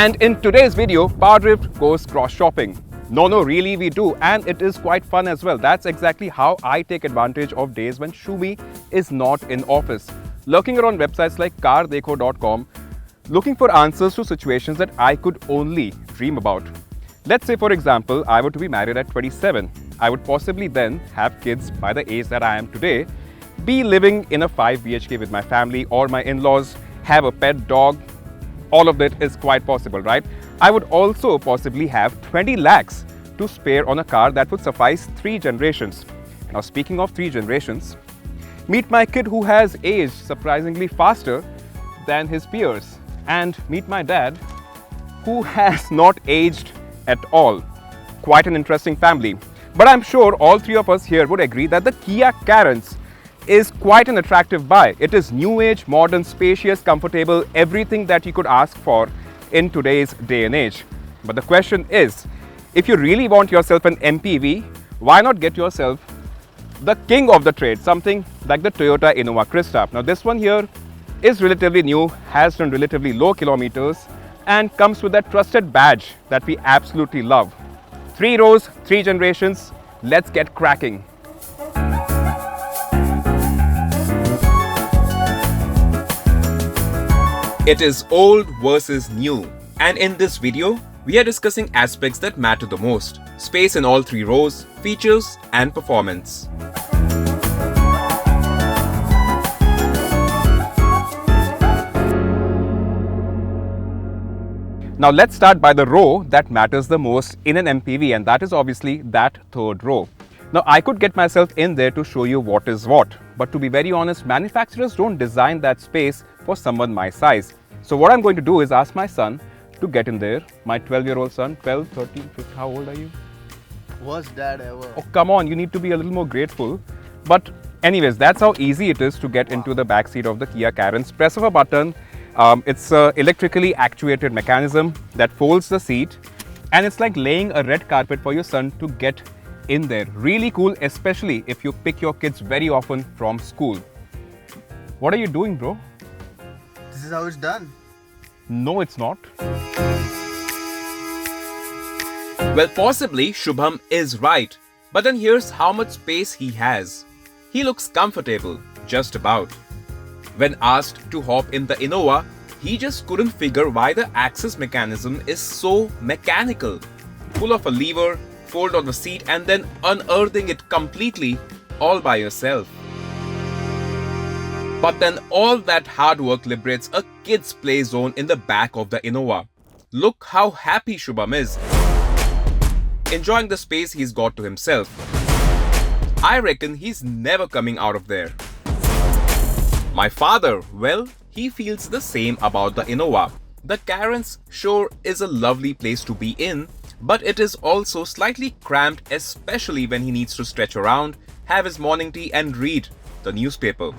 And in today's video, PowerDrift goes cross-shopping. No, really we do, and it is quite fun as well. That's exactly how I take advantage of days when Shumi is not in office. Lurking around websites like cardekho.com, looking for answers to situations that I could only dream about. Let's say, for example, I were to be married at 27. I would possibly then have kids by the age that I am today, be living in a 5 BHK with my family or my in-laws, have a pet dog. All of that is quite possible, right? I would also possibly have 20 lakhs to spare on a car that would suffice 3 generations. Now, speaking of 3 generations, meet my kid who has aged surprisingly faster than his peers, and meet my dad who has not aged at all. Quite an interesting family. But I'm sure all 3 of us here would agree that the Kia Carens is quite an attractive buy. It is new age, modern, spacious, comfortable, everything that you could ask for in today's day and age. But the question is, if you really want yourself an MPV, why not get yourself the king of the trade, something like the Toyota Innova Crysta. Now this one here is relatively new, has done relatively low kilometers, and comes with that trusted badge that we absolutely love. 3 rows, 3 generations, let's get cracking. It is old versus new, and in this video, we are discussing aspects that matter the most: space in all 3 rows, features and performance. Now let's start by the row that matters the most in an MPV, and that is obviously that 3rd row. Now I could get myself in there to show you what is what, but to be very honest, manufacturers don't design that space for someone my size. So what I'm going to do is ask my son to get in there, my 12-year-old son, 12, 13, 15, how old are you? Worst dad ever. Oh come on, you need to be a little more grateful. But anyways, that's how easy it is to get into the back seat of the Kia Carens. Press of a button. It's an electrically actuated mechanism that folds the seat, and it's like laying a red carpet for your son to get in there. Really cool, especially if you pick your kids very often from school. What are you doing, bro? This is how it's done. No, it's not. Well, possibly Shubham is right, but then here's how much space he has. He looks comfortable, just about. When asked to hop in the Innova, he just couldn't figure why the access mechanism is so mechanical. Pull off a lever, fold on the seat, and then unearthing it completely all by yourself. But then all that hard work liberates a kid's play zone in the back of the Innova. Look how happy Shubham is, enjoying the space he's got to himself. I reckon he's never coming out of there. My father, well, he feels the same about the Innova. The Carens sure is a lovely place to be in, but it is also slightly cramped, especially when he needs to stretch around, have his morning tea and read the newspaper.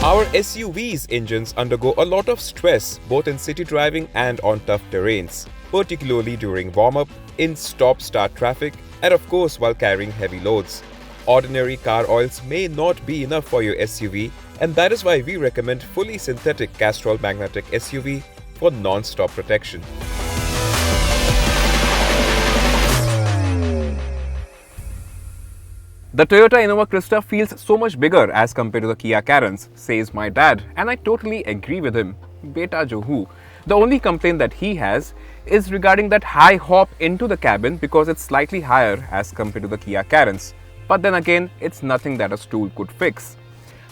Our SUV's engines undergo a lot of stress both in city driving and on tough terrains, particularly during warm-up, in stop-start traffic, and of course while carrying heavy loads. Ordinary car oils may not be enough for your SUV, and that is why we recommend fully synthetic Castrol magnetic SUV for non-stop protection. The Toyota Innova Crysta feels so much bigger as compared to the Kia Carens, says my dad, and I totally agree with him. Beta jo hu. The only complaint that he has is regarding that high hop into the cabin because it's slightly higher as compared to the Kia Carens. But then again, it's nothing that a stool could fix.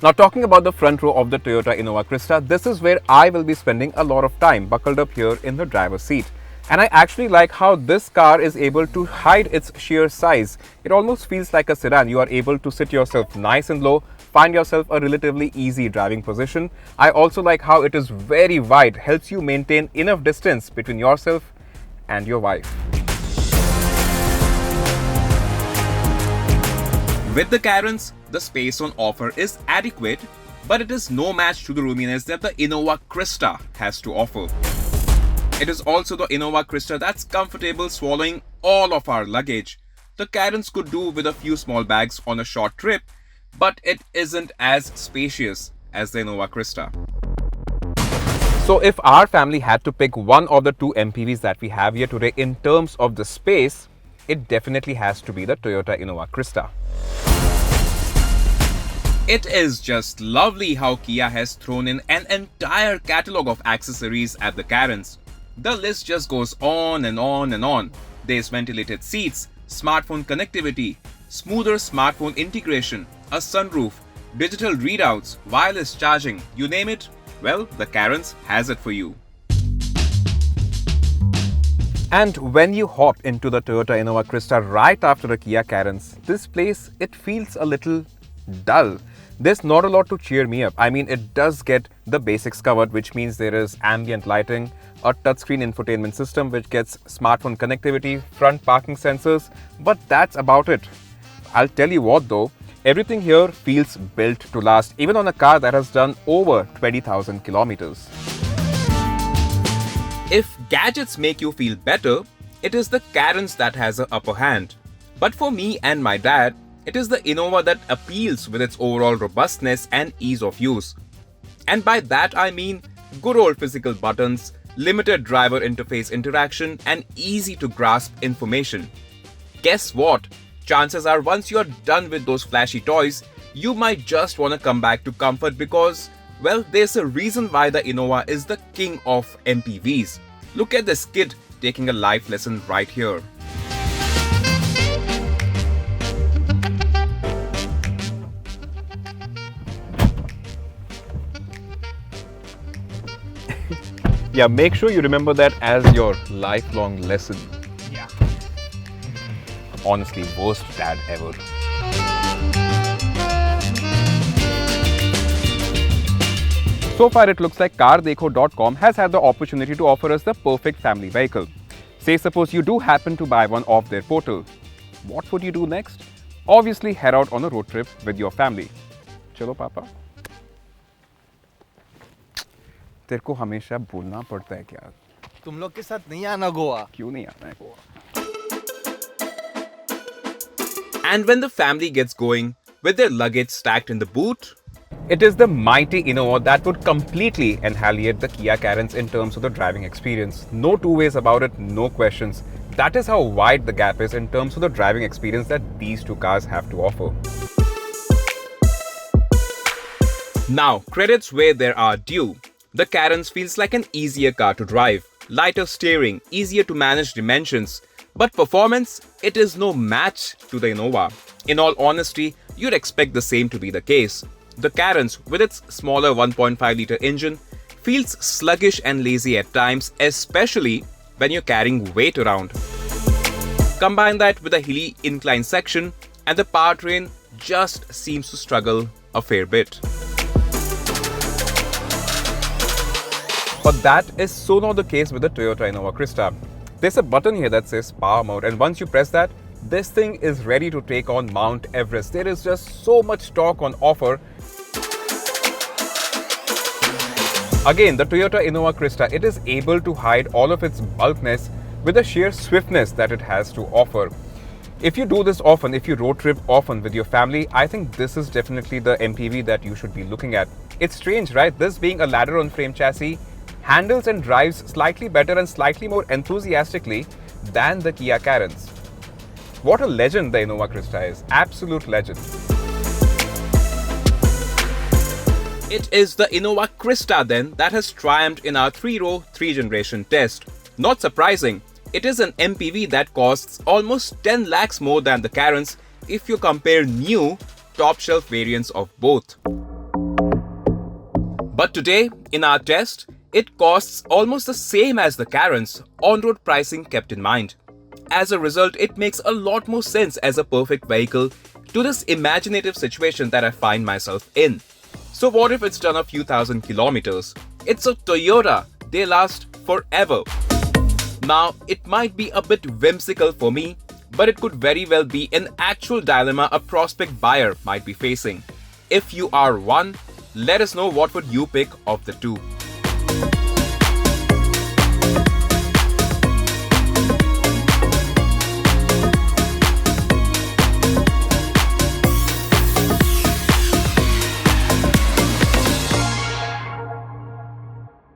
Now talking about the front row of the Toyota Innova Crysta, this is where I will be spending a lot of time buckled up here in the driver's seat. And I actually like how this car is able to hide its sheer size. It almost feels like a sedan. You are able to sit yourself nice and low, find yourself a relatively easy driving position. I also like how it is very wide, helps you maintain enough distance between yourself and your wife. With the Carens, the space on offer is adequate, but it is no match to the roominess that the Innova Crysta has to offer. It is also the Innova Crysta that's comfortable swallowing all of our luggage. The Carens could do with a few small bags on a short trip, but it isn't as spacious. as the Innova Crysta. So if our family had to pick one of the two MPVs that we have here today in terms of the space, it definitely has to be the Toyota Innova Crysta. It is just lovely how Kia has thrown in an entire catalogue of accessories at the Carens. The list just goes on and on and on. There's ventilated seats, smartphone connectivity, smoother smartphone integration, a sunroof, digital readouts, wireless charging, you name it, well, the Carens has it for you. And when you hop into the Toyota Innova Crysta right after the Kia Carens, this place, it feels a little dull. There's not a lot to cheer me up. I mean, it does get the basics covered, which means there is ambient lighting, a touchscreen infotainment system which gets smartphone connectivity, front parking sensors, but that's about it. I'll tell you what though, everything here feels built to last, even on a car that has done over 20,000 kilometers. If gadgets make you feel better, it is the Carens that has an upper hand. But for me and my dad, it is the Innova that appeals with its overall robustness and ease of use. And by that I mean good old physical buttons, limited driver interface interaction, and easy to grasp information. Guess what? Chances are once you're done with those flashy toys, you might just want to come back to comfort because, well, there's a reason why the Innova is the king of MPVs. Look at this kid taking a life lesson right here. Yeah, make sure you remember that as your lifelong lesson. Yeah. Honestly, worst dad ever. So far, it looks like cardekho.com has had the opportunity to offer us the perfect family vehicle. Say suppose you do happen to buy one off their portal. What would you do next? Obviously, head out on a road trip with your family. Chalo, Papa. तेरे को हमेशा बोलना पड़ता है क्या? तुम लोग के साथ नहीं आना गोवा. क्यों नहीं आना है Goa? And when the family gets going with their luggage stacked in the boot, it is the mighty Innova that would completely annihilate the Kia Carens in terms of the driving experience. No two ways about it, no questions. That is how wide the gap is in terms of the driving experience that these two cars have to offer. Now, credits where there are due. The Carens feels like an easier car to drive, lighter steering, easier to manage dimensions. But performance, it is no match to the Innova. In all honesty, you'd expect the same to be the case. The Carens, with its smaller 1.5-litre engine, feels sluggish and lazy at times, especially when you're carrying weight around. Combine that with a hilly incline section, and the powertrain just seems to struggle a fair bit. But that is so not the case with the Toyota Innova Crysta. There's a button here that says Power Mode, and once you press that, this thing is ready to take on Mount Everest. There is just so much torque on offer. Again, the Toyota Innova Crysta, it is able to hide all of its bulkiness with the sheer swiftness that it has to offer. If you do this often, if you road trip often with your family, I think this is definitely the MPV that you should be looking at. It's strange, right? This being a ladder on frame chassis, handles and drives slightly better and slightly more enthusiastically than the Kia Carens. What a legend the Innova Crysta is. Absolute legend. It is the Innova Crysta then that has triumphed in our 3-row 3-generation test. Not surprising, it is an MPV that costs almost 10 lakhs more than the Carens if you compare new top-shelf variants of both. But today, in our test, it costs almost the same as the Carens, on-road pricing kept in mind. As a result, it makes a lot more sense as a perfect vehicle to this imaginative situation that I find myself in. So what if it's done a few thousand kilometers? It's a Toyota, they last forever. Now, it might be a bit whimsical for me, but it could very well be an actual dilemma a prospect buyer might be facing. If you are one, let us know what would you pick of the two.